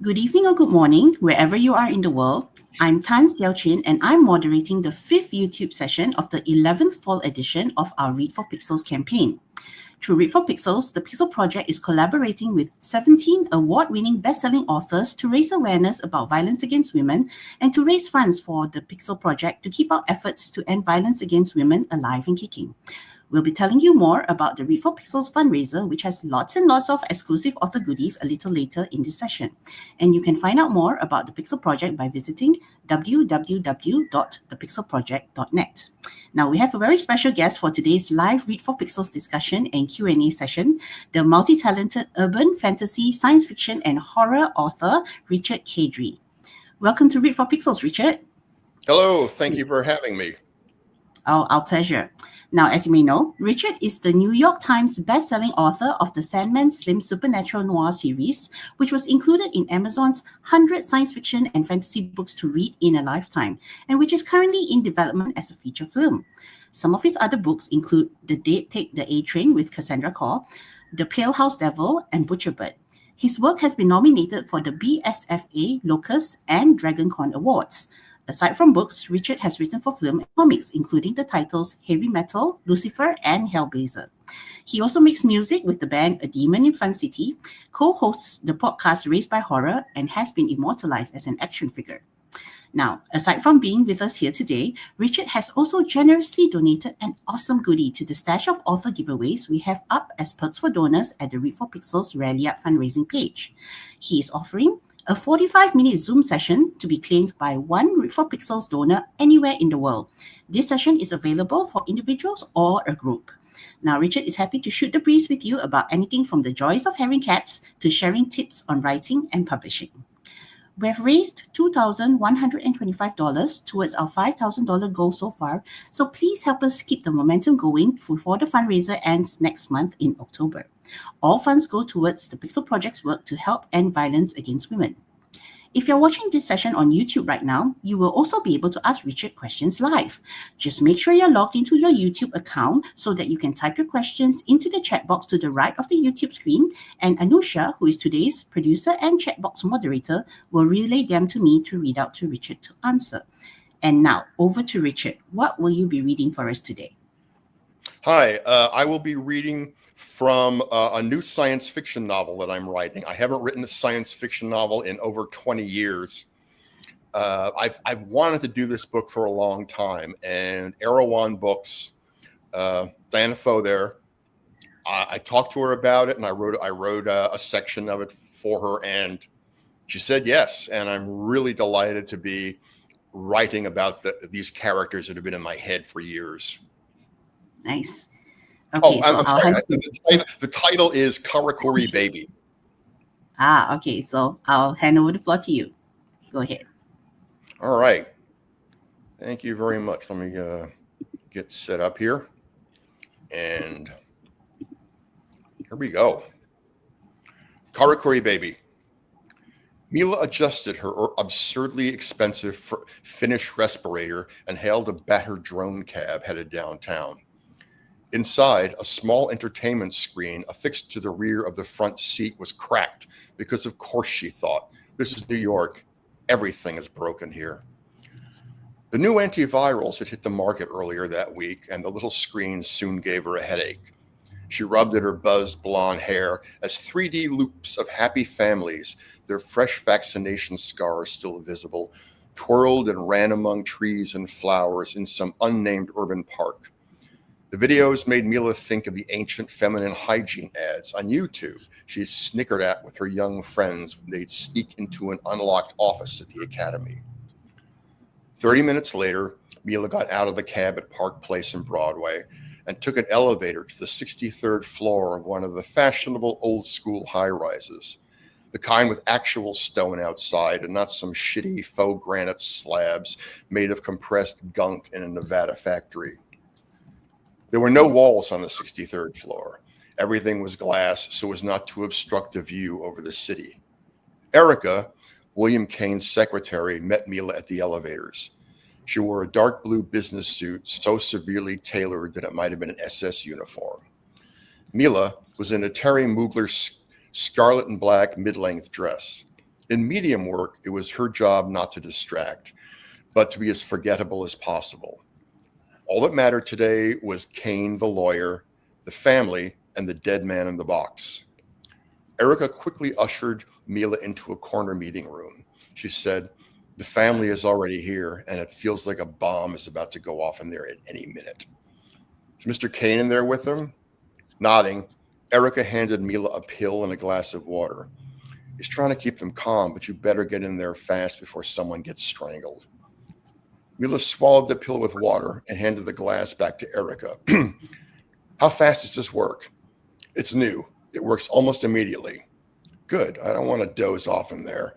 Good evening or good morning, wherever you are in the world. I'm Tan Xiaochin and I'm moderating the 5th YouTube session of the 11th fall edition of our Read for Pixels campaign. Through Read for Pixels, the Pixel Project is collaborating with 17 award-winning best-selling authors to raise awareness about violence against women and to raise funds for the Pixel Project to keep our efforts to end violence against women alive and kicking. We'll be telling you more about the Read for Pixels fundraiser, which has lots and lots of exclusive author goodies a little later in this session. And you can find out more about the Pixel Project by visiting www.thepixelproject.net. Now, we have a very special guest for today's live Read for Pixels discussion and Q&A session, the multi-talented urban fantasy, science fiction, and horror author, Richard Kadrey. Welcome to Read for Pixels, Richard. Hello, thank you for having me. Oh, our pleasure. Now, as you may know, Richard is the New York Times best-selling author of the SANDMAN SLIM supernatural noir series, which was included in Amazon's 100 science fiction and fantasy books to read in a lifetime, and which is currently in development as a feature film. Some of his other books include The Dead Take the A Train with Cassandra Khaw, The Pale House Devil, and Butcherbird. His work has been nominated for the BSFA, Locus, and DragonCon Awards. Aside from books, Richard has written for film and comics, including the titles Heavy Metal, Lucifer, and Hellblazer. He also makes music with the band A Demon in Fun City, co-hosts the podcast Raised by Horror, and has been immortalized as an action figure. Now, aside from being with us here today, Richard has also generously donated an awesome goodie to the stash of author giveaways we have up as perks for donors at the Read for Pixels Rally Up fundraising page. He is offering a 45-minute Zoom session to be claimed by one Read for Pixels donor anywhere in the world. This session is available for individuals or a group. Now, Richard is happy to shoot the breeze with you about anything from the joys of having cats to sharing tips on writing and publishing. We have raised $2,125 towards our $5,000 goal so far, so please help us keep the momentum going before the fundraiser ends next month in October. All funds go towards the Pixel Project's work to help end violence against women. If you're watching this session on YouTube right now, you will also be able to ask Richard questions live. Just make sure you're logged into your YouTube account so that you can type your questions into the chat box to the right of the YouTube screen, and Anusha, who is today's producer and chat box moderator, will relay them to me to read out to Richard to answer. And now, over to Richard. What will you be reading for us today? Hi, I will be reading from a new science fiction novel that I'm writing. I haven't written a science fiction novel in over 20 years. I've wanted to do this book for a long time, and Erewhon Books, Diana Foe there, I talked to her about it, and I wrote a section of it for her, and she said yes. And I'm really delighted to be writing about these characters that have been in my head for years. Nice. Okay, I'm sorry. The title is Karakuri Baby. Okay. So I'll hand over the floor to you. Go ahead. All right. Thank you very much. Let me get set up here. And here we go. Karakuri Baby. Mila adjusted her absurdly expensive Finnish respirator and hailed a battered drone cab headed downtown. Inside, a small entertainment screen affixed to the rear of the front seat was cracked because, of course, she thought, this is New York. Everything is broken here. The new antivirals had hit the market earlier that week, and the little screen soon gave her a headache. She rubbed at her buzzed blonde hair as 3D loops of happy families, their fresh vaccination scars still visible, twirled and ran among trees and flowers in some unnamed urban park. The videos made Mila think of the ancient feminine hygiene ads on YouTube she snickered at with her young friends when they'd sneak into an unlocked office at the academy. 30 minutes later, Mila got out of the cab at Park Place and Broadway and took an elevator to the 63rd floor of one of the fashionable old-school high-rises, the kind with actual stone outside and not some shitty faux granite slabs made of compressed gunk in a Nevada factory. There were no walls on the 63rd floor. Everything was glass so as not to obstruct a view over the city. Erica, William Kane's secretary, met Mila at the elevators. She wore a dark blue business suit so severely tailored that it might have been an SS uniform. Mila was in a Terry Mugler scarlet and black mid-length dress. In medium work, it was her job not to distract, but to be as forgettable as possible. All that mattered today was Kane, the lawyer, the family, and the dead man in the box. Erica quickly ushered Mila into a corner meeting room. She said, "The family is already here, and it feels like a bomb is about to go off in there at any minute." "Is Mr. Kane in there with them?" Nodding, Erica handed Mila a pill and a glass of water. "He's trying to keep them calm, but you better get in there fast before someone gets strangled." Mila swallowed the pill with water and handed the glass back to Erica. "How fast does this work?" "It's new. It works almost immediately." "Good. I don't want to doze off in there."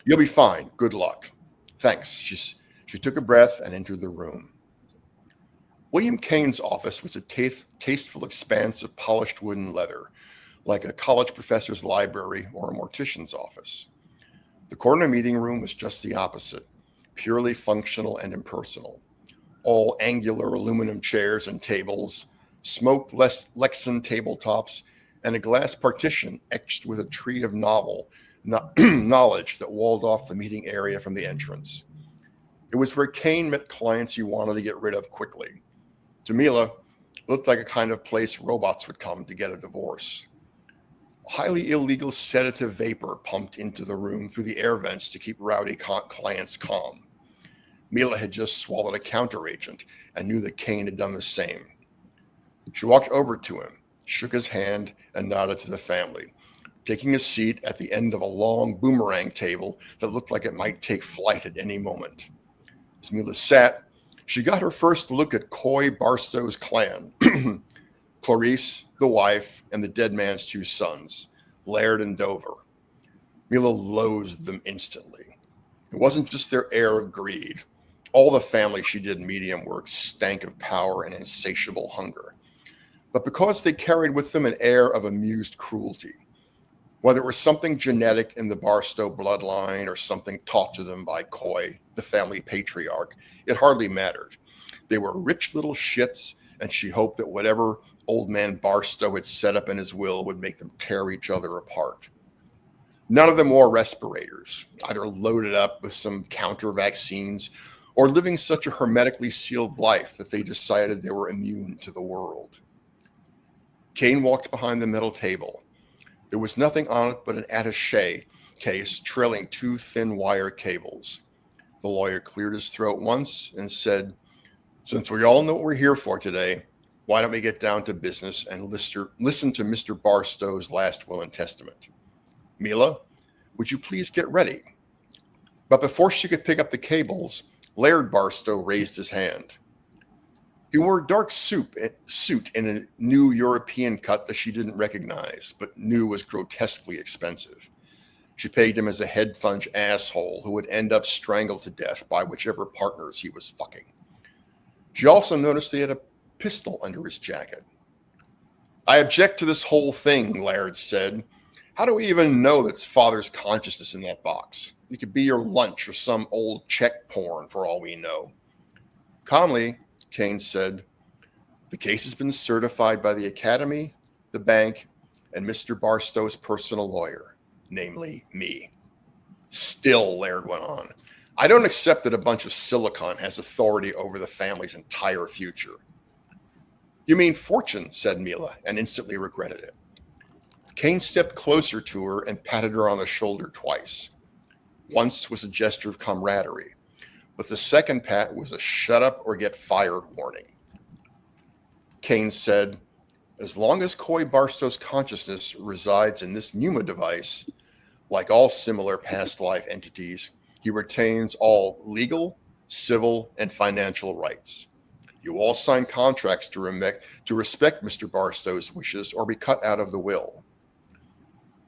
"You'll be fine. Good luck." "Thanks." She took a breath and entered the room. William Kane's office was a tasteful expanse of polished wood and leather, like a college professor's library or a mortician's office. The corner meeting room was just the opposite, purely functional and impersonal. All angular aluminum chairs and tables, smoked Lexan tabletops, and a glass partition etched with a tree of knowledge that walled off the meeting area from the entrance. It was where Kane met clients he wanted to get rid of quickly. To Mila, it looked like a kind of place robots would come to get a divorce. A highly illegal sedative vapor pumped into the room through the air vents to keep rowdy clients calm. Mila had just swallowed a counteragent and knew that Kane had done the same. She walked over to him, shook his hand, and nodded to the family, taking a seat at the end of a long boomerang table that looked like it might take flight at any moment. As Mila sat, she got her first look at Coy Barstow's clan. Clarice, the wife, and the dead man's two sons, Laird and Dover. Mila loathed them instantly. It wasn't just their air of greed. All the family she did medium work stank of power and insatiable hunger. But because they carried with them an air of amused cruelty, whether it was something genetic in the Barstow bloodline or something taught to them by Coy, the family patriarch, it hardly mattered. They were rich little shits, and she hoped that whatever old man Barstow had set up in his will would make them tear each other apart. None of them wore respirators, either loaded up with some counter vaccines or living such a hermetically sealed life that they decided they were immune to the world. Kane walked behind the metal table. There was nothing on it but an attaché case trailing two thin wire cables. The lawyer cleared his throat once and said, "Since we all know what we're here for today, why don't we get down to business and listen to Mr. Barstow's last will and testament? Mila, would you please get ready?" But before she could pick up the cables, Laird Barstow raised his hand. He wore a dark suit in a new European cut that she didn't recognize, but knew was grotesquely expensive. She pegged him as a head-funge asshole who would end up strangled to death by whichever partners he was fucking. She also noticed he had a pistol under his jacket. "I object to this whole thing," Laird said. "How do we even know that's father's consciousness in that box? It could be your lunch or some old Czech porn for all we know." Calmly, Kane said, "The case has been certified by the Academy, the bank, and Mr. Barstow's personal lawyer, namely me." "Still," Laird went on, "I don't accept that a bunch of silicon has authority over the family's entire future." "You mean fortune," said Mila, and instantly regretted it. Kane stepped closer to her and patted her on the shoulder twice. Once was a gesture of camaraderie, but the second pat was a shut up or get fired warning. Kane said, "As long as Coy Barstow's consciousness resides in this Pneuma device, like all similar past life entities, he retains all legal, civil, and financial rights. You all sign contracts to respect Mr. Barstow's wishes or be cut out of the will."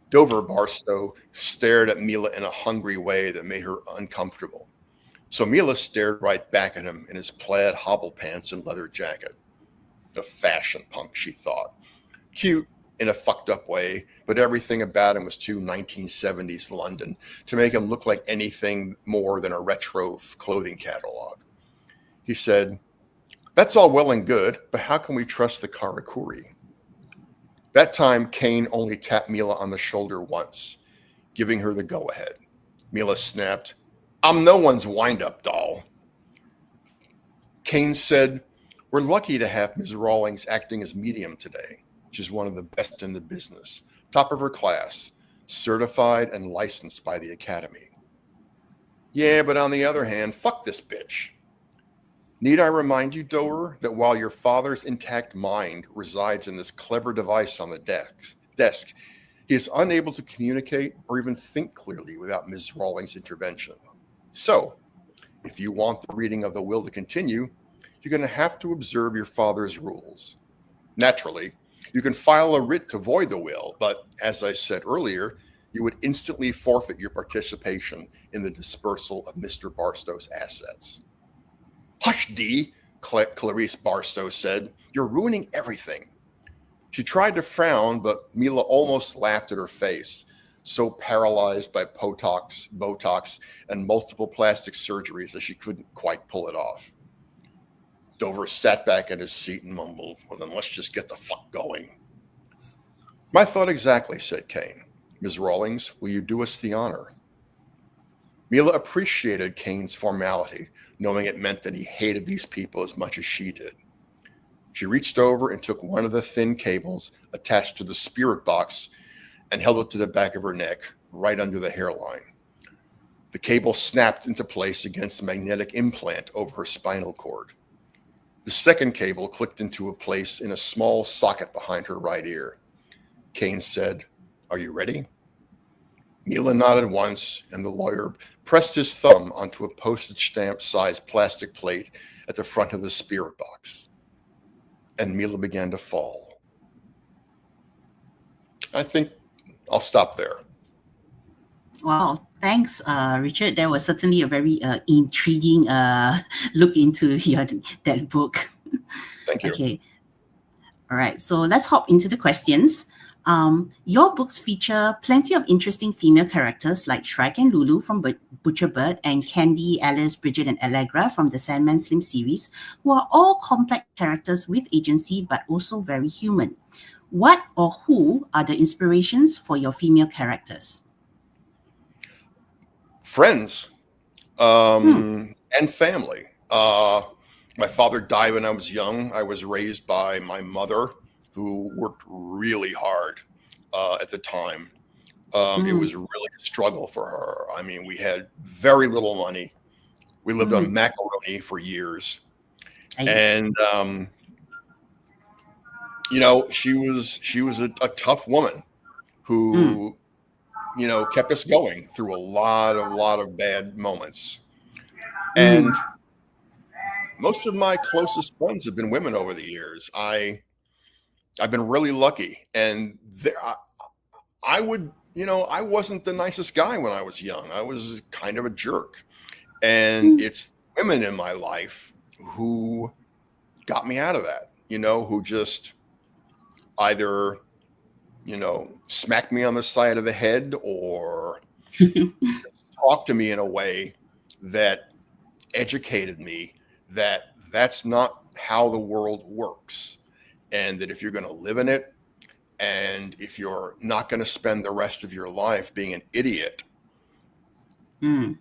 Dover Barstow stared at Mila in a hungry way that made her uncomfortable. So Mila stared right back at him in his plaid hobble pants and leather jacket. A fashion punk, she thought. Cute in a fucked up way, but everything about him was too 1970s London to make him look like anything more than a retro clothing catalog. He said, "That's all well and good, but how can we trust the Karakuri?" That time, Kane only tapped Mila on the shoulder once. giving her the go-ahead. Mila snapped, "I'm no one's wind-up doll." Kane said, "We're lucky to have Ms. Rawlings acting as medium today. She's one of the best in the business, top of her class, certified and licensed by the Academy." "Yeah, but on the other hand, fuck this bitch. Need I remind you, Doer, that while your father's intact mind resides in this clever device on the desk, he is unable to communicate or even think clearly without Ms. Rawlings' intervention. So, if you want the reading of the will to continue, you're going to have to observe your father's rules. Naturally, you can file a writ to void the will, but as I said earlier, you would instantly forfeit your participation in the dispersal of Mr. Barstow's assets." "Hush, Dee," Clarice Barstow said. "You're ruining everything." She tried to frown, but Mila almost laughed at her face, so paralyzed by Botox, and multiple plastic surgeries that she couldn't quite pull it off. Dover sat back in his seat and mumbled, "Well, then let's just get the fuck going." "My thought exactly," said Kane. "Ms. Rawlings, will you do us the honor?" Mila appreciated Kane's formality, knowing it meant that he hated these people as much as she did. She reached over and took one of the thin cables attached to the spirit box and held it to the back of her neck, right under the hairline. The cable snapped into place against the magnetic implant over her spinal cord. The second cable clicked into a place in a small socket behind her right ear. Kane said, "Are you ready?" Mila nodded once, and the lawyer pressed his thumb onto a postage stamp-sized plastic plate at the front of the spirit box. And Mila began to fall. I think I'll stop there. Wow, thanks, Richard. That was certainly a very intriguing look into that book. Thank you. Okay. All right, so let's hop into the questions. Your books feature plenty of interesting female characters like Shrike and Lulu from Butcher Bird and Candy, Alice, Bridget, and Allegra from the SANDMAN SLIM series, who are all complex characters with agency but also very human. What or who are the inspirations for your female characters? Friends and family. My father died when I was young. I was raised by my mother, who worked really hard at the time. It was really a struggle for her. I mean, we had very little money. We lived on macaroni for years. And, you know, she was a tough woman who, you know, kept us going through a lot of bad moments. And most of my closest friends have been women over the years. I've been really lucky, and I would, you know, I wasn't the nicest guy when I was young. I was kind of a jerk, and it's women in my life who got me out of that, you know, who just either, you know, smacked me on the side of the head or talked to me in a way that educated me that that's not how the world works. And that if you're going to live in it, and if you're not going to spend the rest of your life being an idiot, you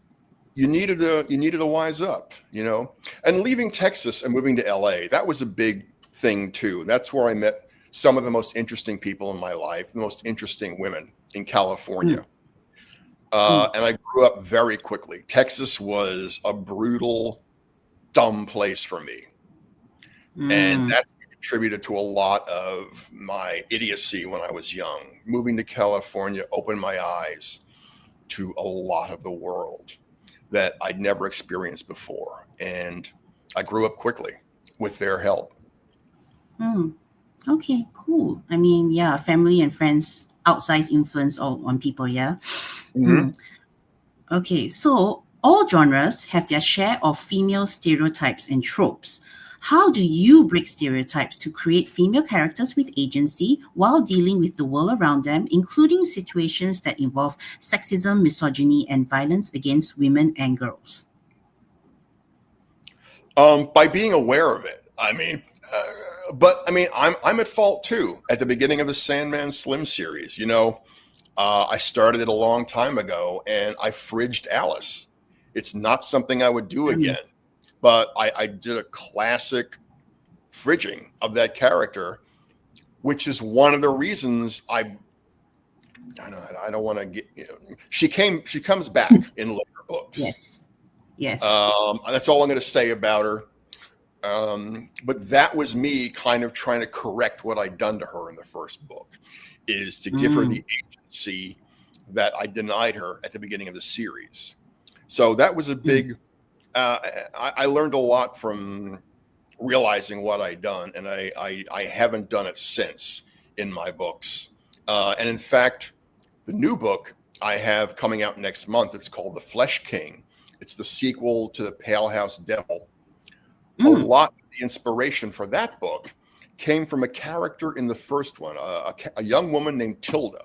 needed to wise up, you know. And leaving Texas and moving to LA, that was a big thing too. That's where I met some of the most interesting people in my life, the most interesting women in California. And I grew up very quickly. Texas was a brutal, dumb place for me, and that contributed to a lot of my idiocy when I was young. Moving to California opened my eyes to a lot of the world that I'd never experienced before. And I grew up quickly with their help. Okay, cool. I mean, yeah, family and friends, outsized influence on people, yeah? Okay, so all genres have their share of female stereotypes and tropes. How do you break stereotypes to create female characters with agency while dealing with the world around them, including situations that involve sexism, misogyny, and violence against women and girls? By being aware of it. I mean, I'm at fault too. At the beginning of the SANDMAN SLIM series, you know, I started it a long time ago, and I fridged Alice. It's not something I would do again, but I did a classic fridging of that character, which is one of the reasons I don't want to get. She comes back in later books. Yes. Yes. That's all I'm going to say about her. But that was me kind of trying to correct what I'd done to her in the first book, is to give her the agency that I denied her at the beginning of the series. So that was a big, I learned a lot from realizing what I'd done, and I haven't done it since in my books. And in fact, the new book I have coming out next month, it's called The Flesh King. It's the sequel to The Pale House Devil. A lot of the inspiration for that book came from a character in the first one, a young woman named Tilda.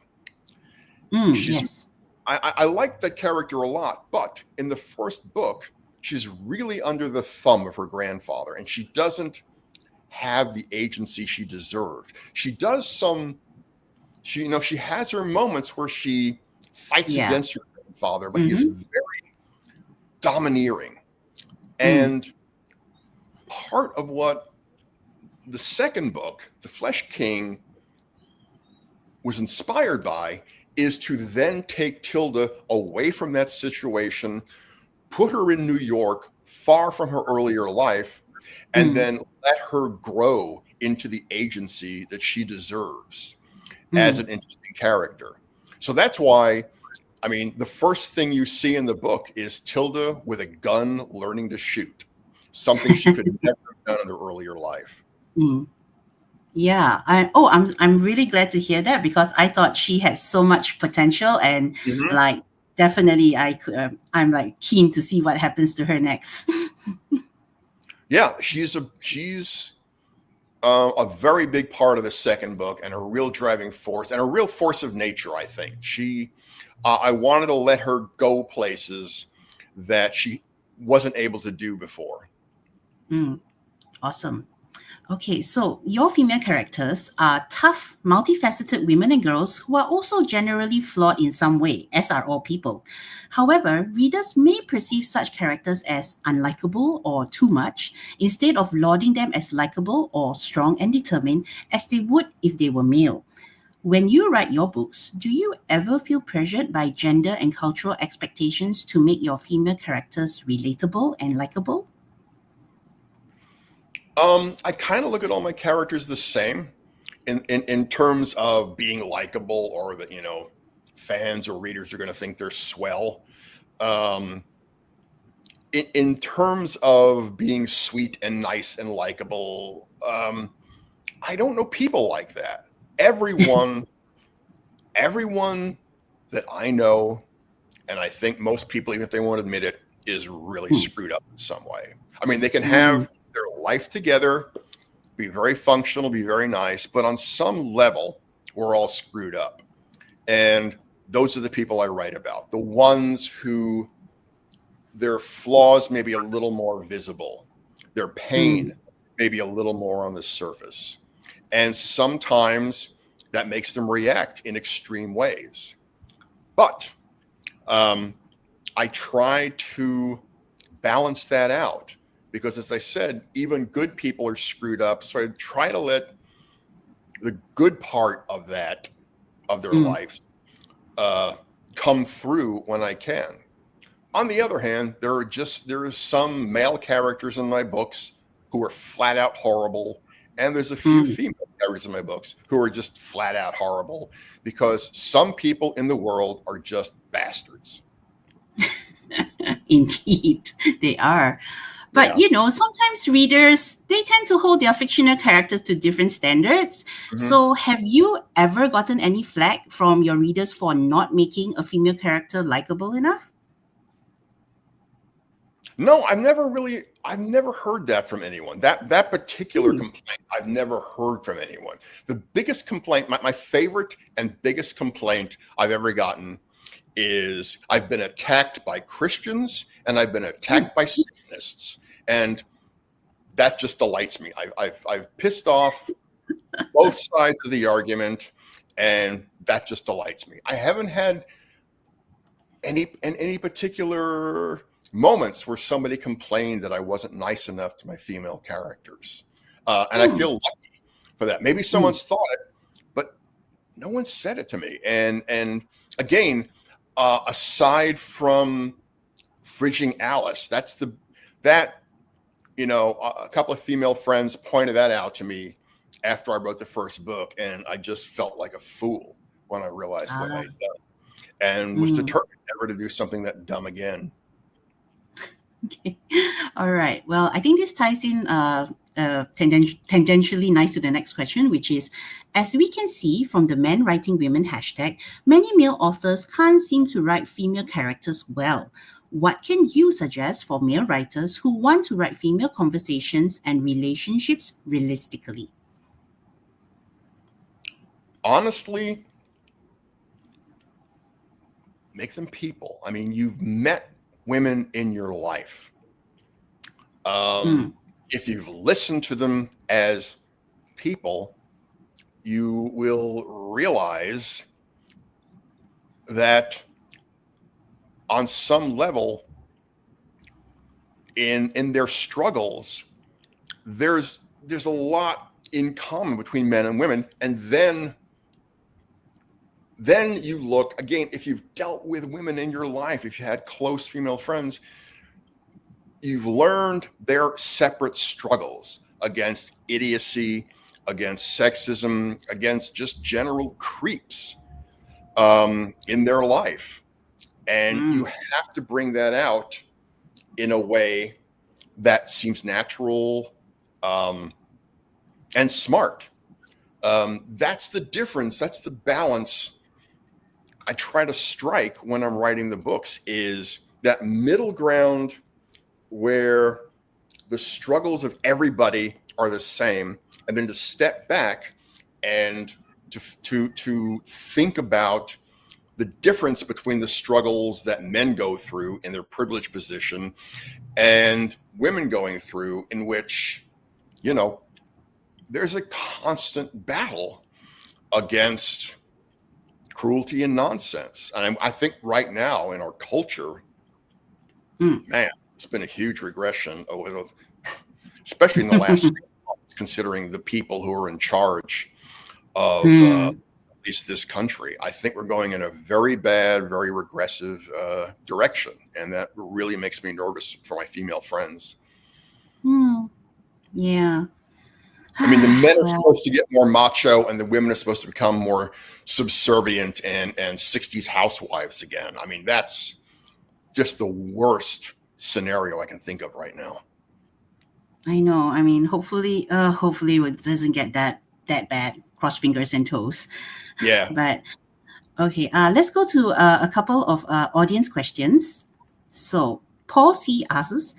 Yes. I like that character a lot, but in the first book, she's really under the thumb of her grandfather, and she doesn't have the agency she deserved. She does she has her moments where she fights against her grandfather, but he's very domineering. And part of what the second book, The Flesh King, was inspired by is to then take Tilda away from that situation, put her in New York, far from her earlier life, and then let her grow into the agency that she deserves as an interesting character. So that's why, I mean, the first thing you see in the book is Tilda with a gun learning to shoot, something she could never have done in her earlier life. Yeah, I'm really glad to hear that, because I thought she had so much potential, and like definitely I'm like keen to see what happens to her next. Yeah, she's a very big part of the second book, and a real driving force, and a real force of nature. I think I wanted to let her go places that she wasn't able to do before. Awesome. Okay, so your female characters are tough, multifaceted women and girls who are also generally flawed in some way, as are all people. However, readers may perceive such characters as unlikable or too much, instead of lauding them as likable or strong and determined, as they would if they were male. When you write your books, do you ever feel pressured by gender and cultural expectations to make your female characters relatable and likable? I kind of look at all my characters the same in terms of being likable, or that, fans or readers are going to think they're swell. In terms of being sweet and nice and likable, I don't know people like that. Everyone that I know, and I think most people, even if they won't admit it, is really screwed up in some way. I mean, they can have their life together, be very functional, be very nice, but on some level, we're all screwed up. And those are the people I write about, the ones who their flaws may be a little more visible, their pain may be a little more on the surface. And sometimes that makes them react in extreme ways. But I try to balance that out, because, as I said, even good people are screwed up. So I try to let the good part of their lives come through when I can. On the other hand, there are some male characters in my books who are flat out horrible, and there's a few female characters in my books who are just flat out horrible, because some people in the world are just bastards. Indeed, they are. But, sometimes readers, they tend to hold their fictional characters to different standards. So have you ever gotten any flack from your readers for not making a female character likable enough? No, I've never heard that from anyone. That particular complaint, I've never heard from anyone. The biggest complaint, my favorite and biggest complaint I've ever gotten, is I've been attacked by Christians and I've been attacked by Satanists, and that just delights me. I've pissed off both sides of the argument, And that just delights me. I haven't had any particular moments where somebody complained that I wasn't nice enough to my female characters. And I feel lucky for that. Maybe someone's thought it, but no one said it to me. And again, aside from fridging Alice, a couple of female friends pointed that out to me after I wrote the first book, and I just felt like a fool when I realized what I'd done, and was determined never to do something that dumb again. Okay. All right. Well, I think this ties in tangentially nice to the next question, which is, as we can see from the Men Writing Women hashtag, many male authors can't seem to write female characters well. What can you suggest for male writers who want to write female conversations and relationships realistically? Honestly, make them people. I mean, you've met women in your life. If you've listened to them as people, you will realize that on some level in their struggles, there's a lot in common between men and women. And then you look again, if you've dealt with women in your life, if you had close female friends, you've learned their separate struggles against idiocy, against sexism, against just general creeps in their life. And you have to bring that out in a way that seems natural and smart. That's the difference. That's the balance I try to strike when I'm writing the books, is that middle ground where the struggles of everybody are the same, and then to step back and to think about the difference between the struggles that men go through in their privileged position and women going through, in which, there's a constant battle against cruelty and nonsense. And I think right now in our culture, man, it's been a huge regression over especially in the last 6 months, considering the people who are in charge of at least this country. I think we're going in a very bad, very regressive direction. And that really makes me nervous for my female friends. Yeah. I mean, the men are supposed to get more macho and the women are supposed to become more subservient and 60s housewives again. I mean, that's just the worst scenario I can think of right now. I know. I mean, hopefully it doesn't get that bad. Cross fingers and toes. Yeah. But okay, let's go to a couple of audience questions. So Paul C asks,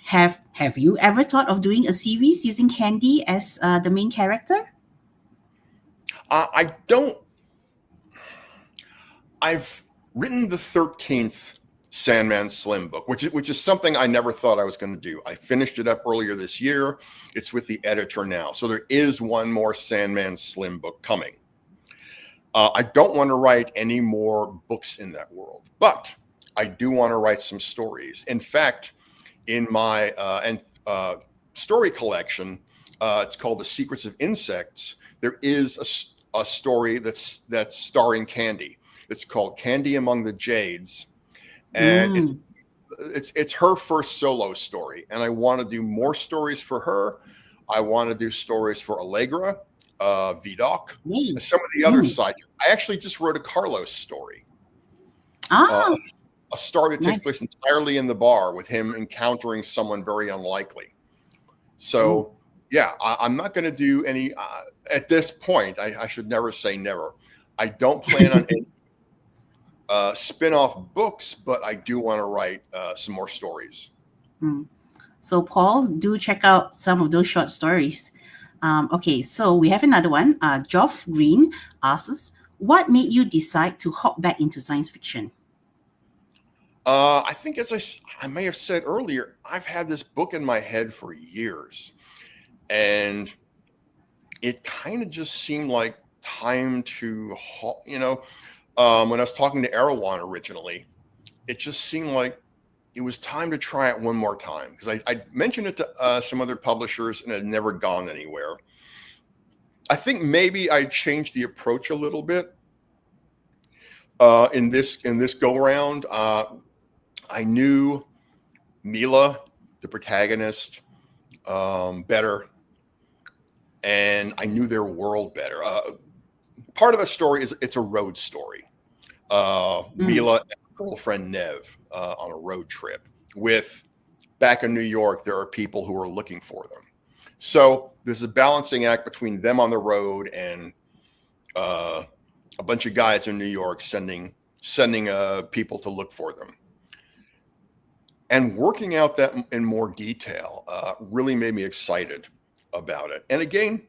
have you ever thought of doing a series using Candy as the main character? I don't. I've written the 13th SANDMAN SLIM book, which is something I never thought I was going to do. I finished it up earlier this year. It's with the editor now. So there is one more SANDMAN SLIM book coming. I don't want to write any more books in that world, but I do want to write some stories. In fact, in my story collection, it's called The Secrets of Insects. There is a story that's starring Candy. It's called Candy Among the Jades. And it's her first solo story. And I want to do more stories for her. I want to do stories for Allegra, Vidocq, and some of the other side. I actually just wrote a Carlos story. A story that takes place entirely in the bar with him encountering someone very unlikely. So, yeah, I'm not going to do any, at this point, I should never say never. I don't plan on any spin-off books, but I do want to write some more stories. So, Paul, do check out some of those short stories. Okay, so we have another one. Geoff Green asks, what made you decide to hop back into science fiction? I think, as I may have said earlier, I've had this book in my head for years, and it kind of just seemed like time to, when I was talking to Erewhon originally, it just seemed like it was time to try it one more time, because I mentioned it to some other publishers and it had never gone anywhere. I think maybe I changed the approach a little bit in this go around. I knew Mila, the protagonist, better, and I knew their world better. Part of the story is it's a road story. Mila and her girlfriend Nev on a road trip with, back in New York, there are people who are looking for them. So there's a balancing act between them on the road and a bunch of guys in New York sending people to look for them. And working out that in more detail really made me excited about it. And again,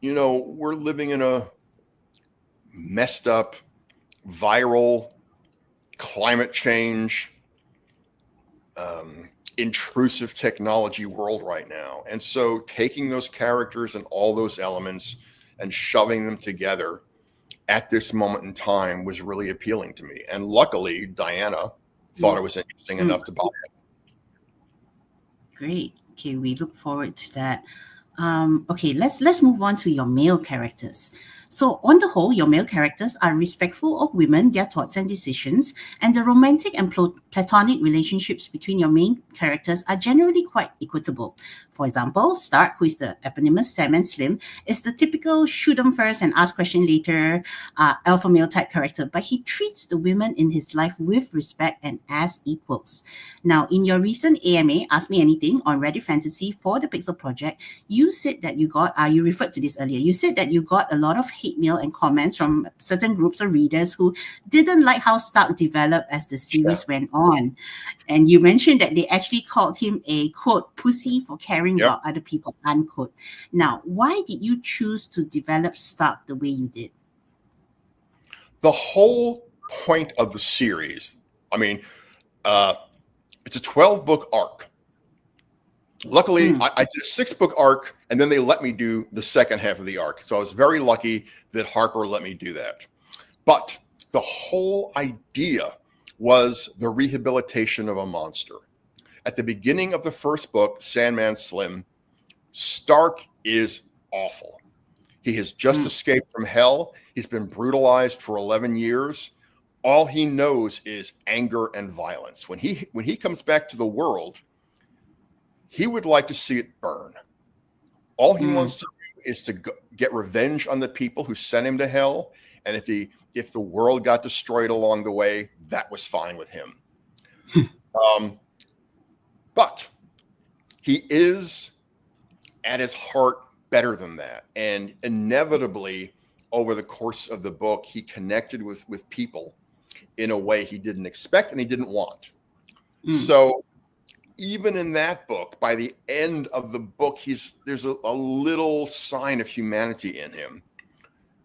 we're living in a messed up, viral, climate change, intrusive technology world right now. And so taking those characters and all those elements and shoving them together at this moment in time was really appealing to me. And luckily, Diana thought it was interesting enough to buy it. Great. Okay, we look forward to that. Okay, let's move on to your male characters. So on the whole, your male characters are respectful of women, their thoughts and decisions, and the romantic and platonic relationships between your main characters are generally quite equitable. For example, Stark, who is the eponymous SANDMAN SLIM, is the typical shoot 'em first and ask question later alpha male type character, but he treats the women in his life with respect and as equals. Now, in your recent AMA, Ask Me Anything on Reddit Fantasy for the Pixel Project, you said that you referred to this earlier, you said that you got a lot of hate mail and comments from certain groups of readers who didn't like how Stark developed as the series went on. And you mentioned that they actually called him a, quote, pussy for caring about other people, unquote. Now, why did you choose to develop Stark the way you did? The whole point of the series, it's a 12-book arc. Luckily, I did a 6-book arc, and then they let me do the second half of the arc. So I was very lucky that Harper let me do that. But the whole idea was the rehabilitation of a monster. At the beginning of the first book, SANDMAN SLIM, Stark is awful. He has just escaped from hell. He's been brutalized for 11 years. All he knows is anger and violence. When he comes back to the world, he would like to see it burn. All he wants to do is to get revenge on the people who sent him to hell. And if the world got destroyed along the way, that was fine with him. But he is at his heart better than that. And inevitably, over the course of the book, he connected with people in a way he didn't expect and he didn't want. So even in that book, by the end of the book, there's a little sign of humanity in him.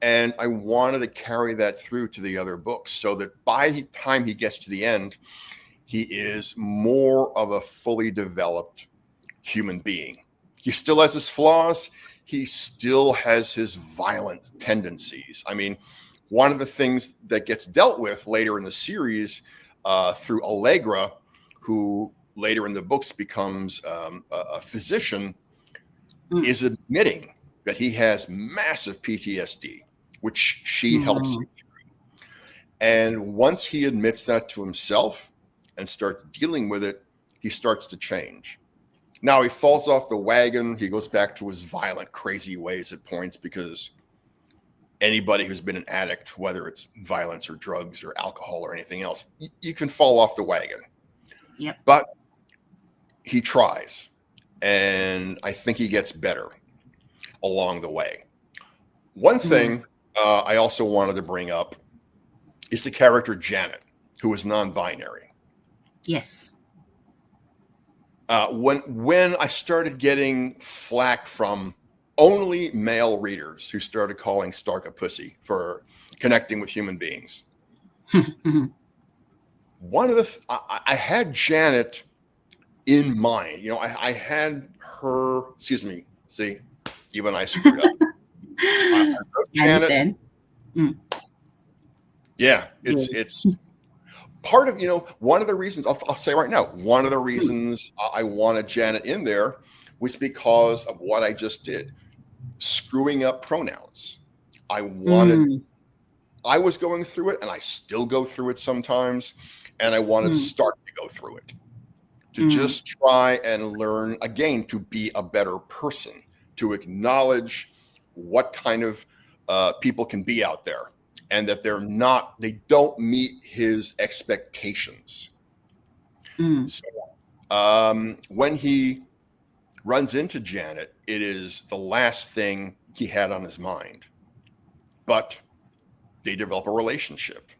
And I wanted to carry that through to the other books so that by the time he gets to the end, he is more of a fully developed human being. He still has his flaws. He still has his violent tendencies. One of the things that gets dealt with later in the series through Allegra, who later in the books becomes a physician, is admitting that he has massive PTSD, which she helps him through. And once he admits that to himself and starts dealing with it, he starts to change. Now he falls off the wagon. He goes back to his violent, crazy ways at points, because anybody who's been an addict, whether it's violence or drugs or alcohol or anything else, you can fall off the wagon. Yep. But he tries, and I think he gets better along the way. One thing I also wanted to bring up is the character Janet, who is non-binary. Yes. When I started getting flack from only male readers who started calling Stark a pussy for connecting with human beings, I had Janet in mind. I had her, excuse me, see, even I screwed up. I I Janet, understand. yeah, it's part of, one of the reasons I'll say right now, one of the reasons I wanted Janet in there was because of what I just did, screwing up pronouns. I was going through it, and I still go through it sometimes, and I wanted Stark to go through it, to just try and learn again to be a better person, to acknowledge what kind of people can be out there, and that they don't meet his expectations. So when he runs into Janet, it is the last thing he had on his mind. But they develop a relationship.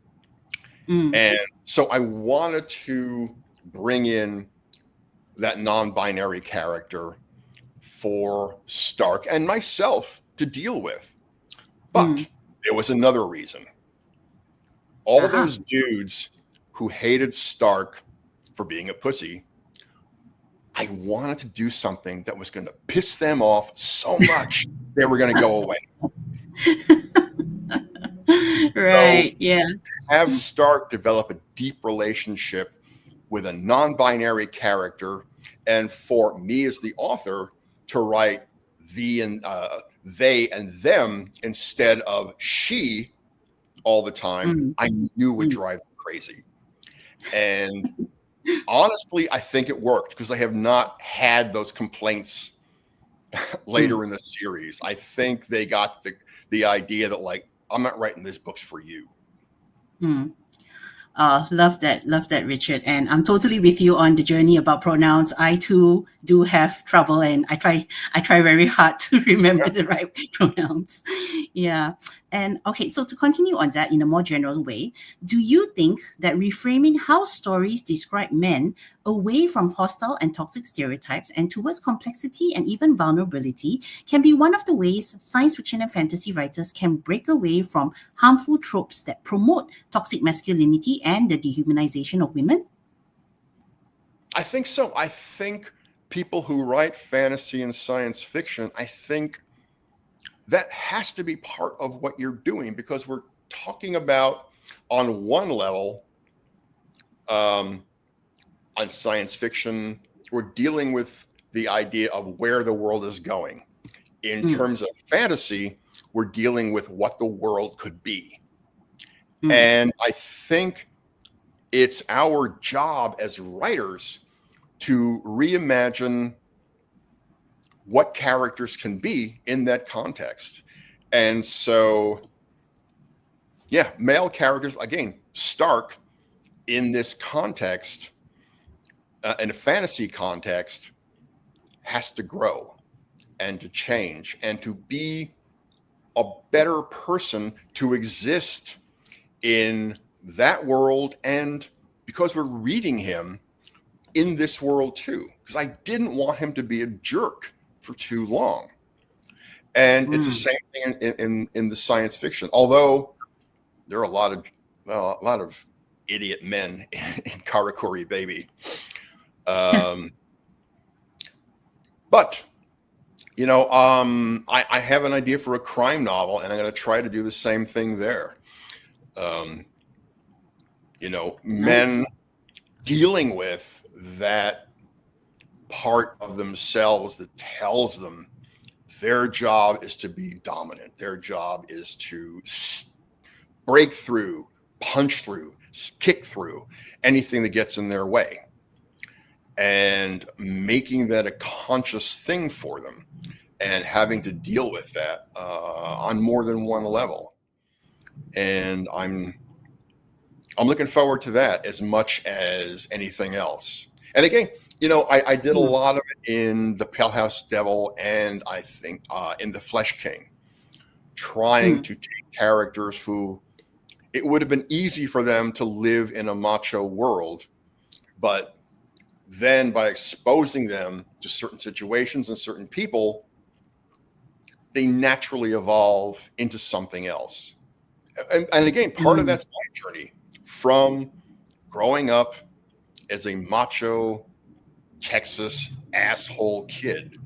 And so I wanted to bring in that non-binary character for Stark and myself to deal with. But there was another reason. All of those dudes who hated Stark for being a pussy, I wanted to do something that was going to piss them off so much they were going to go away. Right. So, yeah. Have Stark develop a deep relationship with a non-binary character, and for me as the author to write they and them instead of she all the time, I knew would drive them crazy. And honestly, I think it worked because I have not had those complaints later in the series. I think they got the idea that, like, I'm not writing these books for you. Love that, Richard. And I'm totally with you on the journey about pronouns. I too do have trouble, and I try very hard to remember the right pronouns. Yeah. And okay, so to continue on that in a more general way, do you think that reframing how stories describe men away from hostile and toxic stereotypes and towards complexity and even vulnerability can be one of the ways science fiction and fantasy writers can break away from harmful tropes that promote toxic masculinity and the dehumanization of women? I think so. I think people who write fantasy and science fiction, I think that has to be part of what you're doing, because we're talking about, on one level, on science fiction, we're dealing with the idea of where the world is going. In terms of fantasy, we're dealing with what the world could be. And I think it's our job as writers to reimagine what characters can be in that context. And so, yeah, male characters, again, Stark in this context, in a fantasy context, has to grow and to change and to be a better person to exist in that world. And because we're reading him in this world too, because I didn't want him to be a jerk for too long. And it's the same thing in the science fiction, although there are a lot of idiot men in Karakuri Baby. But I have an idea for a crime novel, and I'm going to try to do the same thing there. Men dealing with that part of themselves that tells them their job is to be dominant. Their job is to break through, punch through, kick through anything that gets in their way, and making that a conscious thing for them and having to deal with that on more than one level. And I'm looking forward to that as much as anything else. And again, I did a lot of it in The Pale House Devil, and I think in The Flesh King, trying to take characters who it would have been easy for them to live in a macho world, but then by exposing them to certain situations and certain people, they naturally evolve into something else. And again, part of that's my journey from growing up as a macho Texas asshole kid,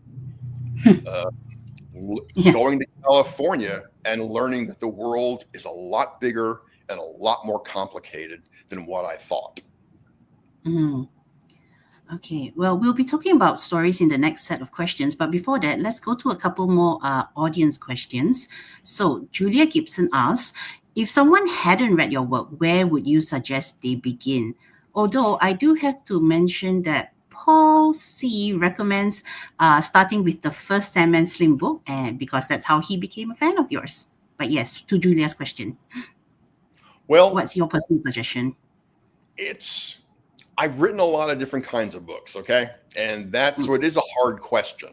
Yeah. going to California and learning that the world is a lot bigger and a lot more complicated than what I thought. Mm. Okay, well, we'll be talking about stories in the next set of questions, but before that, let's go to a couple more audience questions. So, Julia Gibson asks, if someone hadn't read your work, where would you suggest they begin? Although I do have to mention that Paul C recommends starting with the first Sandman Slim book, and because that's how he became a fan of yours. But yes, to Julia's question, Well, what's your personal suggestion? I've written a lot of different kinds of books, okay? And so it is a hard question.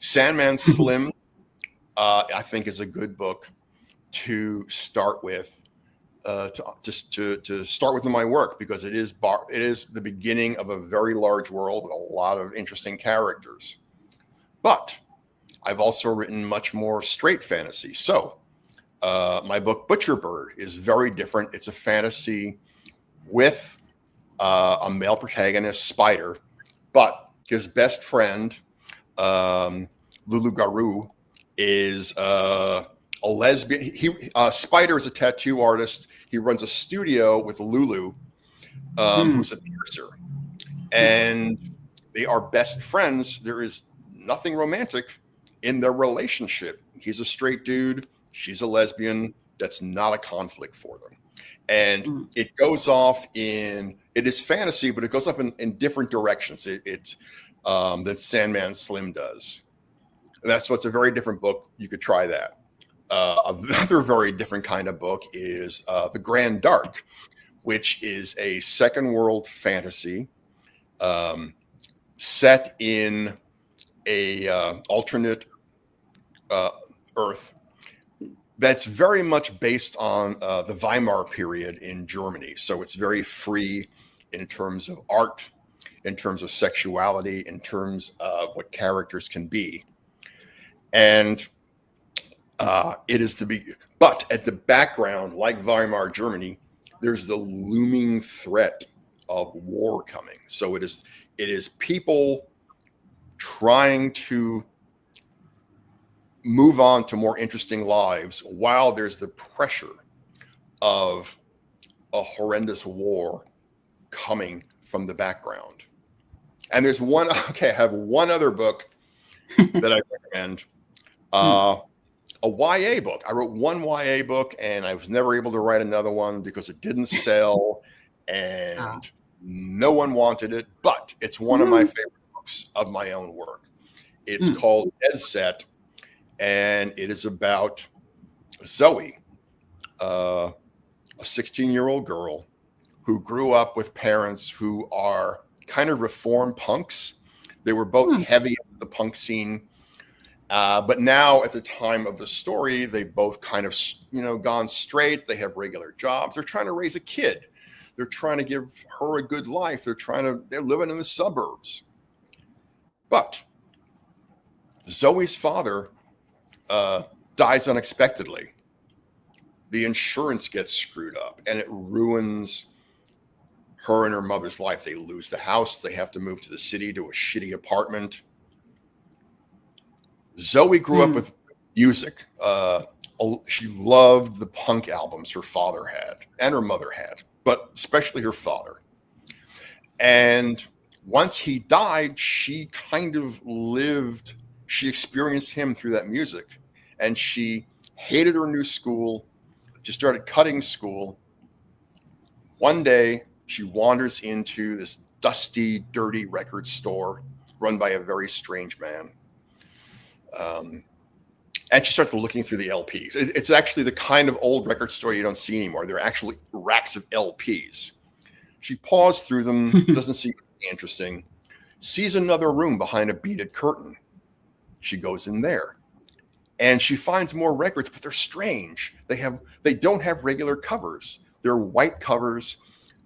Sandman Slim, I think, is a good book to start with, to start with in my work, because it is the beginning of a very large world with a lot of interesting characters. But I've also written much more straight fantasy. So my book Butcher Bird is very different. It's a fantasy with a male protagonist, Spider, but his best friend, Lulu Garou, is a lesbian. Spider is a tattoo artist. He runs a studio with Lulu, who's a piercer, and they are best friends. There is nothing romantic in their relationship. He's a straight dude. She's a lesbian. That's not a conflict for them. And it goes off it is fantasy, but it goes off in different directions. It's than Sandman Slim does. And it's a very different book. You could try that. Another very different kind of book is The Grand Dark, which is a second world fantasy set in a alternate Earth that's very much based on the Weimar period in Germany. So it's very free in terms of art, in terms of sexuality, in terms of what characters can be. And it is but at the background, like Weimar Germany, there's the looming threat of war coming. So it is people trying to move on to more interesting lives while there's the pressure of a horrendous war coming from the background. And there's I have one other book that I recommend, a YA book. I wrote one YA book and I was never able to write another one because it didn't sell and no one wanted it, but it's one of my favorite books of my own work. It's called Dead Set. And it is about Zoe, a 16-year-old girl who grew up with parents who are kind of reform punks. They were both heavy in the punk scene. But now at the time of the story, they both kind of, gone straight. They have regular jobs. They're trying to raise a kid. They're trying to give her a good life. They're living in the suburbs. But Zoe's father dies unexpectedly. The insurance gets screwed up and it ruins her and her mother's life. They lose the house. They have to move to the city to a shitty apartment. Zoe grew up with music. She loved the punk albums her father had and her mother had, but especially her father. And once he died, she experienced him through that music. And she hated her new school. She started cutting school. One day, she wanders into this dusty, dirty record store run by a very strange man. And she starts looking through the LPs. It's actually the kind of old record store you don't see anymore. They're actually racks of LPs. She paws through them, doesn't see anything interesting, sees another room behind a beaded curtain. She goes in there. And she finds more records, but they're strange. They don't have regular covers. They're white covers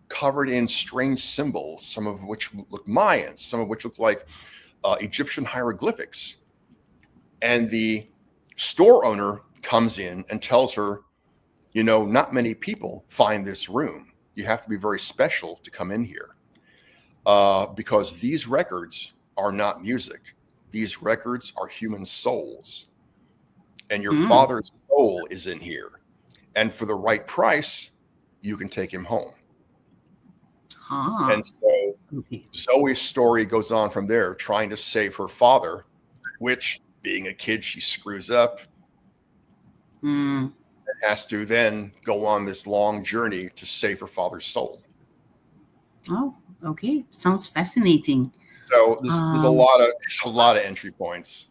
covered in strange symbols, some of which look Mayan, some of which look like Egyptian hieroglyphics. And the store owner comes in and tells her, not many people find this room. You have to be very special to come in here because these records are not music. these records are human souls, and your father's soul is in here. And for the right price, you can take him home. And so Zoe's story goes on from there, trying to save her father, which, being a kid, she screws up. And has to then go on this long journey to save her father's soul. Oh, okay. Sounds fascinating. So there's a lot of entry points.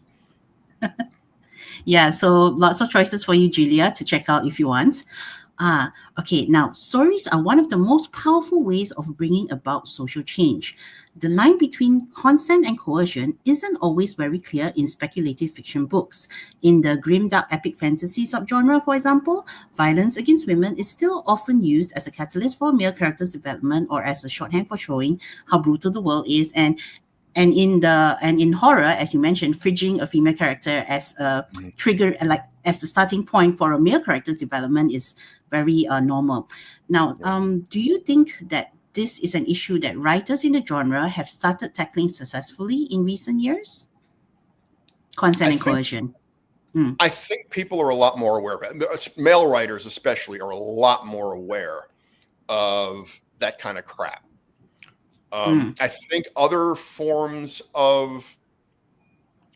Yeah, so lots of choices for you, Julia, to check out if you want. Okay, now stories are one of the most powerful ways of bringing about social change. The line between consent and coercion isn't always very clear in speculative fiction books. In the grim, dark, epic fantasy subgenre, for example, violence against women is still often used as a catalyst for male characters' development or as a shorthand for showing how brutal the world is. And in horror, as you mentioned, fridging a female character as a trigger, like as the starting point for a male character's development, is very normal. Now, do you think that this is an issue that writers in the genre have started tackling successfully in recent years? Consent and coercion. I think people are a lot more aware of it. Male writers especially are a lot more aware of that kind of crap. I think other forms of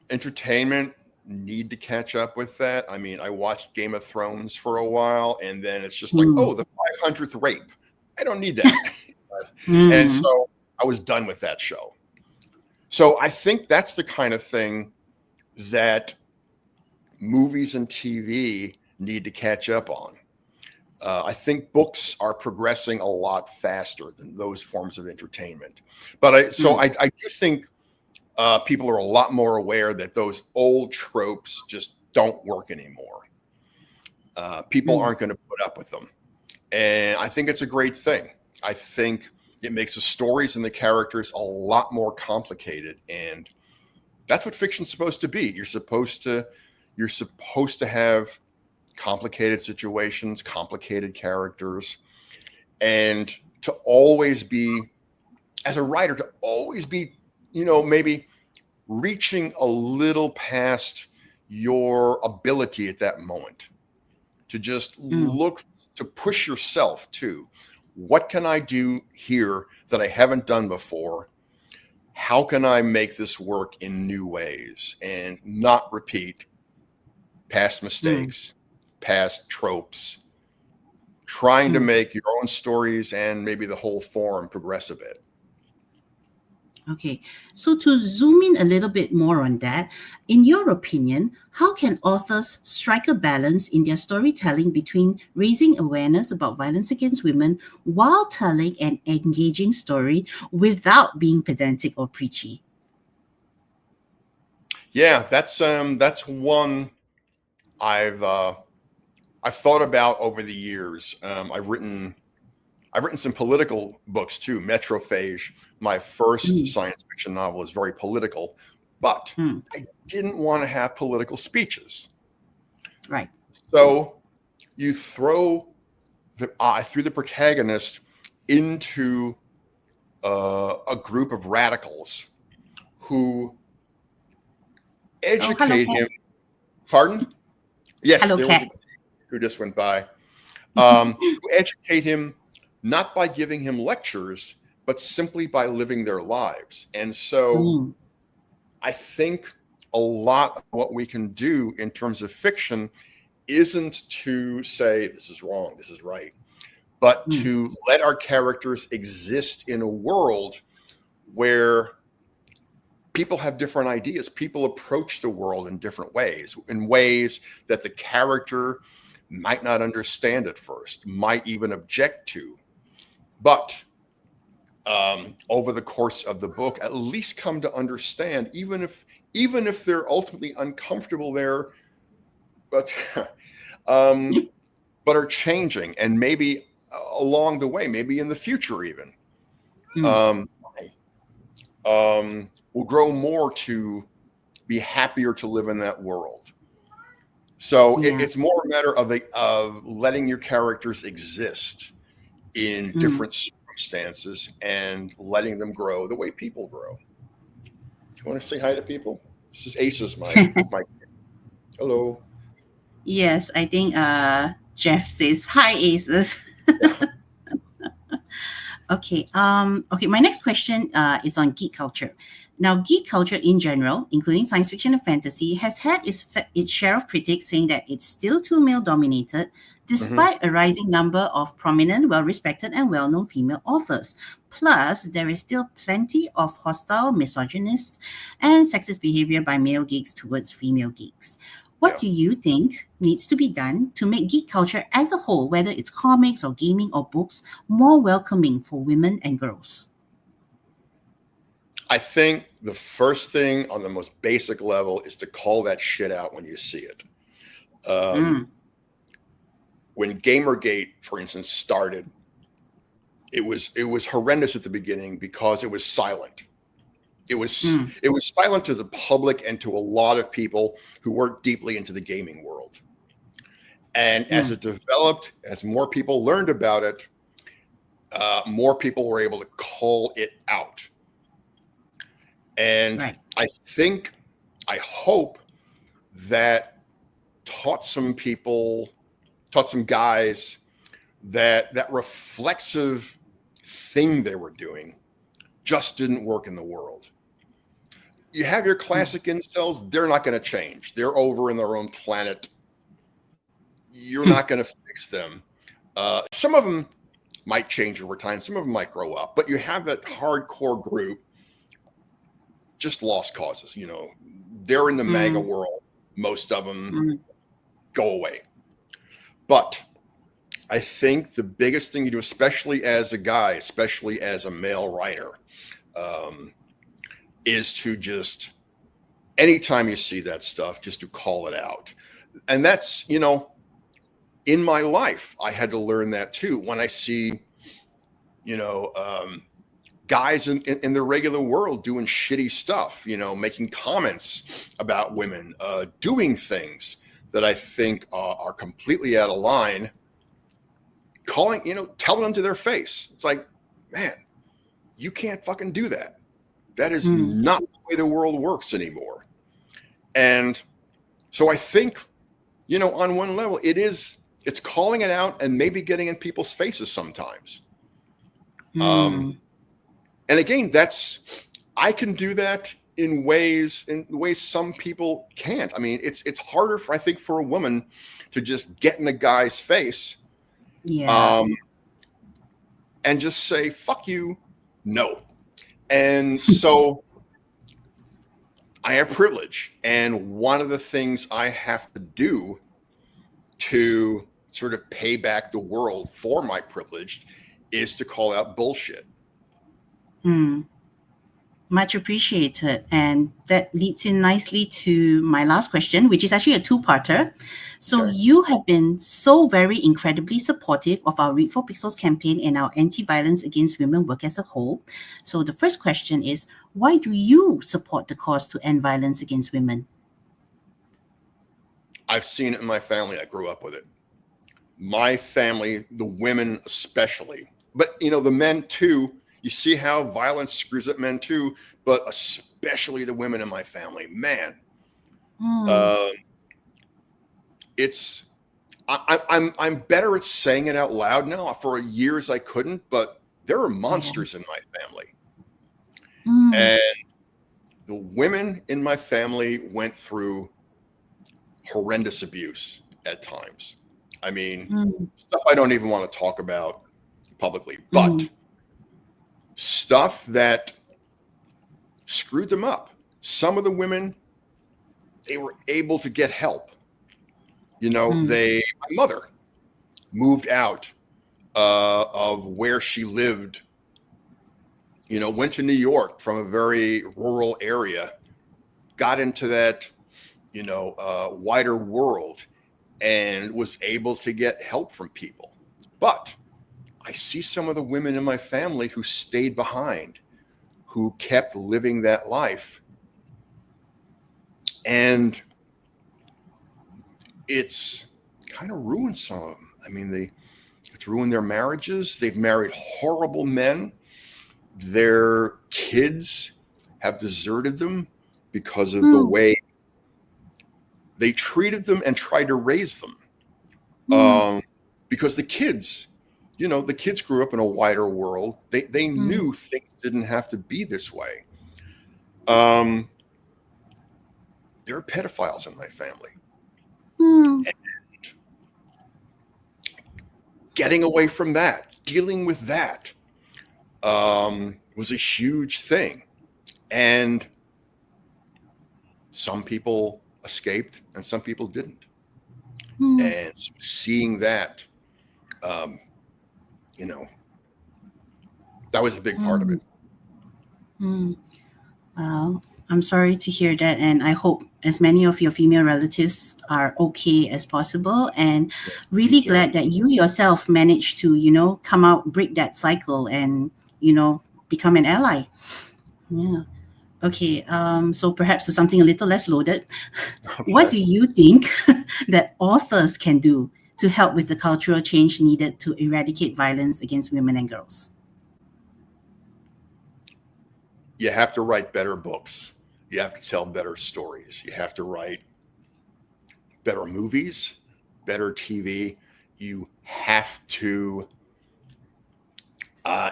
entertainment need to catch up with that. I mean, I watched Game of Thrones for a while, and then it's just like, oh, the 500th rape. I don't need that. And so I was done with that show. So I think that's the kind of thing that movies and TV need to catch up on. I think books are progressing a lot faster than those forms of entertainment. But I do think people are a lot more aware that those old tropes just don't work anymore. People aren't going to put up with them. And I think it's a great thing. I think it makes the stories and the characters a lot more complicated. And that's what fiction's supposed to be. You're supposed to have complicated situations, complicated characters, and to always be, as a writer, to always be, maybe reaching a little past your ability at that moment, to just look, to push yourself too. What can I do here that I haven't done before? How can I make this work in new ways and not repeat past mistakes? Past tropes, trying to make your own stories and maybe the whole form progress a bit. Okay, so to zoom in a little bit more on that, in your opinion, how can authors strike a balance in their storytelling between raising awareness about violence against women while telling an engaging story without being pedantic or preachy? Yeah, that's one I've thought about over the years. I've written some political books too. Metrophage, my first science fiction novel, is very political, but I didn't want to have political speeches. Right. So you throw the protagonist into a group of radicals who educate him. Pardon? Yes, hello, there cat. was who just went by. Who educate him not by giving him lectures, but simply by living their lives. And so I think a lot of what we can do in terms of fiction isn't to say this is wrong, this is right, but to let our characters exist in a world where people have different ideas. People approach the world in different ways, in ways that the character might not understand at first, might even object to. But over the course of the book, at least come to understand, even if they're ultimately uncomfortable there, but are changing, and maybe along the way, maybe in the future even, will grow more to be happier to live in that world. So it's more a matter of letting your characters exist in different circumstances and letting them grow the way people grow. You want to say hi to people? This is Ace's my. Hello. Yes, I think Jeff says hi, Aces. Okay, my next question is on geek culture. Now, geek culture in general, including science fiction and fantasy, has had its share of critics saying that it's still too male dominated, Mm-hmm. despite a rising number of prominent, well respected, and well known female authors. Plus, there is still plenty of hostile, misogynist, and sexist behavior by male geeks towards female geeks. What Yeah. do you think needs to be done to make geek culture as a whole, whether it's comics or gaming or books, more welcoming for women and girls? I think the first thing on the most basic level is to call that shit out when you see it. Mm, When Gamergate, for instance, started, it was horrendous at the beginning because it was silent. It was mm, silent to the public and to a lot of people who weren't deeply into the gaming world. And as mm, it developed, as more people learned about it, more people were able to call it out. And right. I hope that taught some guys that reflexive thing they were doing just didn't work in the world. You have your classic incels, they're not going to change. They're over in their own planet. You're not going to fix them. Some of them might change over time. Some of them might grow up. But you have that hardcore group, just lost causes. You know, they're in the MAGA Mm, world. Most of them mm, go away. But I think the biggest thing you do, especially as a guy, especially as a male writer, is to just, anytime you see that stuff, just to call it out. And that's, in my life, I had to learn that too. When I see, guys in the regular world doing shitty stuff, making comments about women, doing things that I think are completely out of line, telling them to their face. It's like, man, you can't fucking do that. That is mm, not the way the world works anymore. And so I think, on one level, it's calling it out and maybe getting in people's faces sometimes. mm. And again, I can do that in ways some people can't. I mean, it's harder I think for a woman to just get in a guy's face, Yeah. and just say, fuck you, no. And so I have privilege. And one of the things I have to do to sort of pay back the world for my privilege is to call out bullshit. Mm. Much appreciated. And that leads in nicely to my last question, which is actually a two-parter. So Okay. you have been so very incredibly supportive of our Read for Pixels campaign and our anti-violence against women work as a whole. So the first question is, why do you support the cause to end violence against women? I've seen it in my family. I grew up with it. My family, the women especially, but the men too. You see how violence screws up men too, but especially the women in my family. Man, Mm, I'm better at saying it out loud now. For years I couldn't, but there are monsters in my family, mm, and the women in my family went through horrendous abuse at times. I mean, mm, stuff I don't even want to talk about publicly, but mm, stuff that screwed them up. Some of the women, they were able to get help. My mother moved out of where she lived, went to New York from a very rural area, got into that, wider world, and was able to get help from people. But I see some of the women in my family who stayed behind, who kept living that life. And it's kind of ruined some of them. I mean, it's ruined their marriages. They've married horrible men. Their kids have deserted them. because of the way they treated them and tried to raise them. Because the kids, the kids grew up in a wider world. They knew things didn't have to be this way. There are pedophiles in my family. And getting away from that, dealing with that, was a huge thing. And some people escaped and some people didn't. And seeing that, that was a big part of it. Wow. I'm sorry to hear that, and I hope as many of your female relatives are okay as possible, and really glad that you yourself managed to, come out, break that cycle, and, become an ally. Yeah. Okay. So perhaps something a little less loaded. Okay. What do you think that authors can do to help with the cultural change needed to eradicate violence against women and girls? You have to write better books. You have to tell better stories. You have to write better movies, better TV. You have to,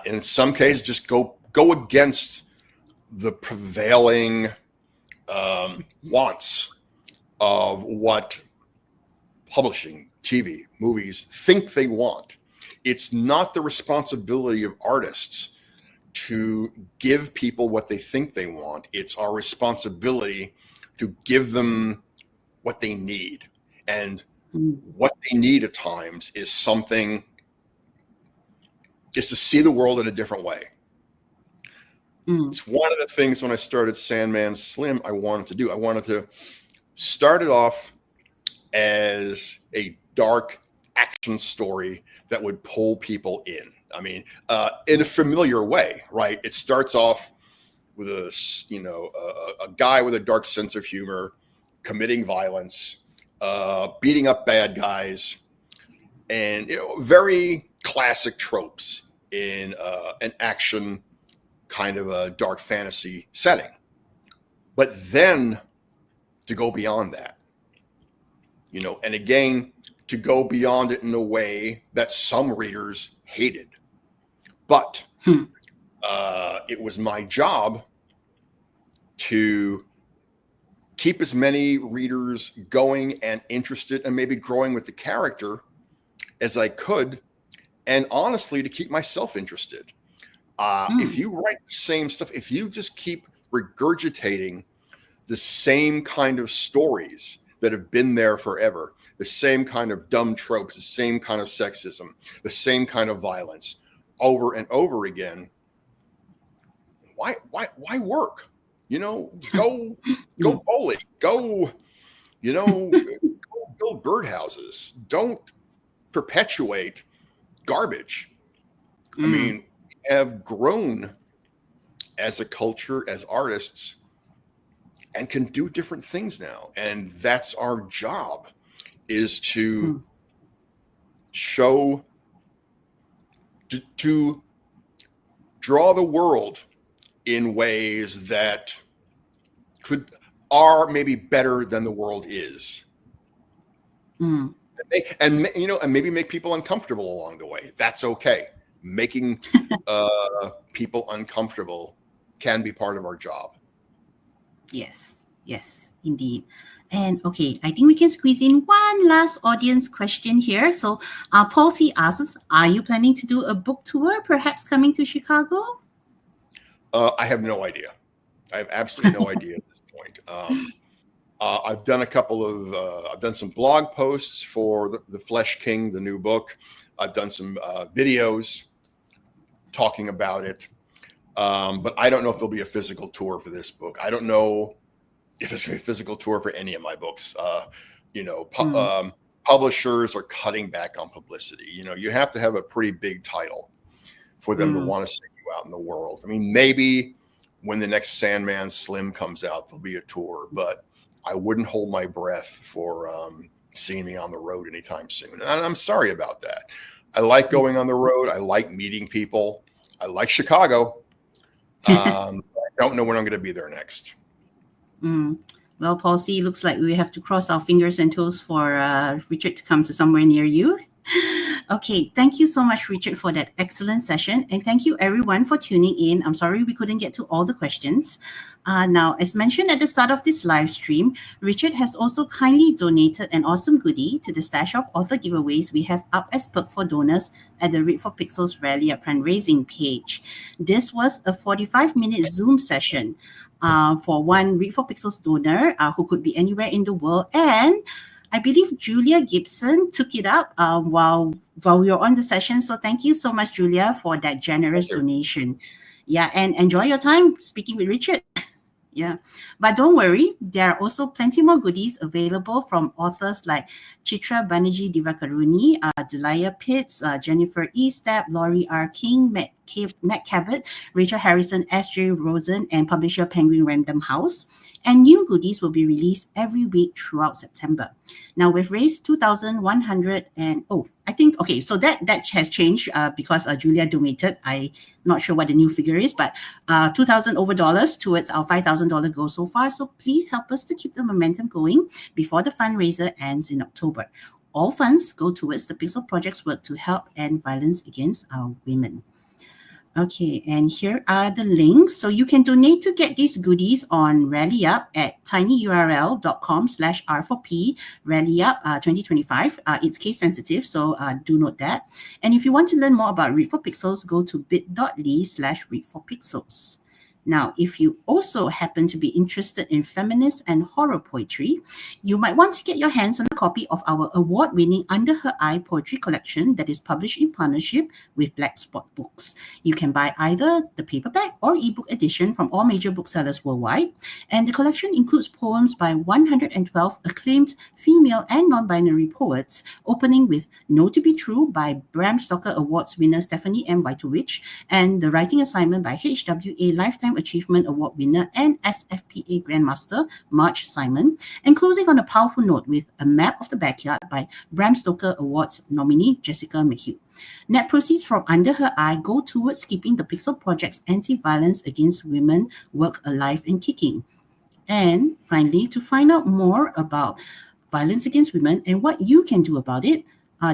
in some cases, just go against the prevailing wants of what publishing, TV, movies think they want. It's not the responsibility of artists to give people what they think they want. It's our responsibility to give them what they need. And what they need at times is to see the world in a different way. It's one of the things when I started SANDMAN SLIM I wanted to do. I wanted to start it off as a dark action story that would pull people in. I mean, in a familiar way, right? It starts off with a guy with a dark sense of humor, committing violence, beating up bad guys, and very classic tropes in an action kind of a dark fantasy setting. But then to go beyond that, and again, to go beyond it in a way that some readers hated. But it was my job to keep as many readers going and interested and maybe growing with the character as I could, and honestly, to keep myself interested. If you write the same stuff, if you just keep regurgitating the same kind of stories that have been there forever, the same kind of dumb tropes, the same kind of sexism, the same kind of violence over and over again, why work? Go bowling, go build birdhouses. Don't perpetuate garbage. I mean, we have grown as a culture, as artists, and can do different things now. And that's our job, is to show, to draw the world in ways that are maybe better than the world is. And maybe make people uncomfortable along the way. That's okay. Making people uncomfortable can be part of our job. Yes, indeed. And okay, I think we can squeeze in one last audience question here. So Paul C asks, are you planning to do a book tour, perhaps coming to Chicago? I have no idea. I have absolutely no idea at this point. I've done I've done some blog posts for the Flesh King, the new book. I've done some videos talking about it. But I don't know if there'll be a physical tour for this book. I don't know if it's going to be a physical tour for any of my books. Publishers are cutting back on publicity. You have to have a pretty big title for them to want to send you out in the world. I mean, maybe when the next SANDMAN SLIM comes out, there'll be a tour, but I wouldn't hold my breath for seeing me on the road anytime soon. And I'm sorry about that. I like going on the road. I like meeting people. I like Chicago. I don't know when I'm going to be there next. Well, Paul C, looks like we have to cross our fingers and toes for Richard to come to somewhere near you. Okay, thank you so much, Richard, for that excellent session. And thank you, everyone, for tuning in. I'm sorry we couldn't get to all the questions. Now, as mentioned at the start of this live stream, Richard has also kindly donated an awesome goodie to the stash of author giveaways we have up as perk for donors at the Read for Pixels Rally Up fundraising page. This was a 45-minute Zoom session for one Read for Pixels donor who could be anywhere in the world. And I believe Julia Gibson took it up while we were on the session. So thank you so much, Julia, for that generous donation. Yeah, and enjoy your time speaking with Richard. Yeah, but don't worry, there are also plenty more goodies available from authors like Chitra Banerjee Divakaruni, Delia Pitts, Jennifer E. Stapp, Laurie R. King, Matt Cabot, Rachel Harrison, S.J. Rosen, and publisher Penguin Random House. And new goodies will be released every week throughout September. Now we've raised 2,100 and so that has changed because Julia donated. I'm not sure what the new figure is, but $2,000 towards our $5,000 goal so far. So please help us to keep the momentum going before the fundraiser ends in October. All funds go towards the Pixel Project's work to help end violence against our women. Okay, and here are the links. So you can donate to get these goodies on Rally Up at tinyurl.com/R4P Rally Up 2025. It's case sensitive, so do note that. And if you want to learn more about Read for Pixels, go to bit.ly/readforpixels. Now, if you also happen to be interested in feminist and horror poetry, you might want to get your hands on a copy of our award-winning Under Her Eye poetry collection that is published in partnership with Black Spot Books. You can buy either the paperback or ebook edition from all major booksellers worldwide, and the collection includes poems by 112 acclaimed female and non-binary poets, opening with Know to Be True by Bram Stoker Awards winner Stephanie M. Wojtowicz, and the writing assignment by HWA Lifetime Achievement Award winner and SFPA Grandmaster Marge Simon, and closing on a powerful note with A Map of the Backyard by Bram Stoker Awards nominee Jessica McHugh. Net proceeds from Under Her Eye go towards keeping the Pixel Project's anti-violence against women work alive and kicking. And finally, to find out more about violence against women and what you can do about it,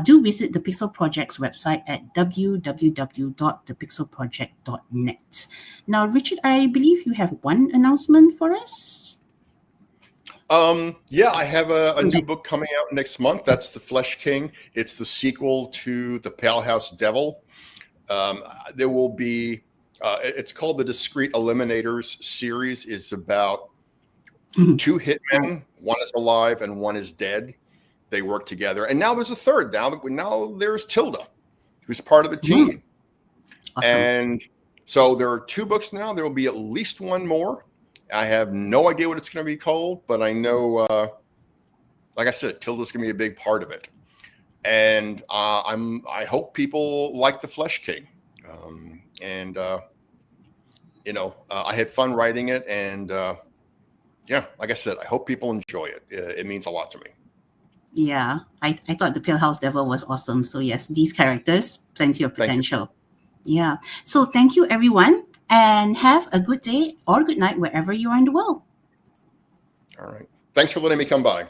do visit the Pixel Project's website at www.thepixelproject.net. Now, Richard, I believe you have one announcement for us. Yeah, I have a new book coming out next month. That's The Flesh King. It's the sequel to The Pale House Devil. There will be, it's called the Discrete Eliminators series. It's about two hitmen. One is alive and one is dead. They work together. And now there's a third. Now there's Tilda, who's part of the team. Awesome. And so there are two books now. There will be at least one more. I have no idea what it's going to be called, but I know, like I said, Tilda's going to be a big part of it. And I hope people like The Flesh King. I had fun writing it. And yeah, like I said, I hope people enjoy it. It means a lot to me. Yeah, I thought The Pale House Devil was awesome. So yes, these characters, plenty of potential. Yeah. So thank you, everyone, and have a good day or good night wherever you are in the world. All right. Thanks for letting me come by.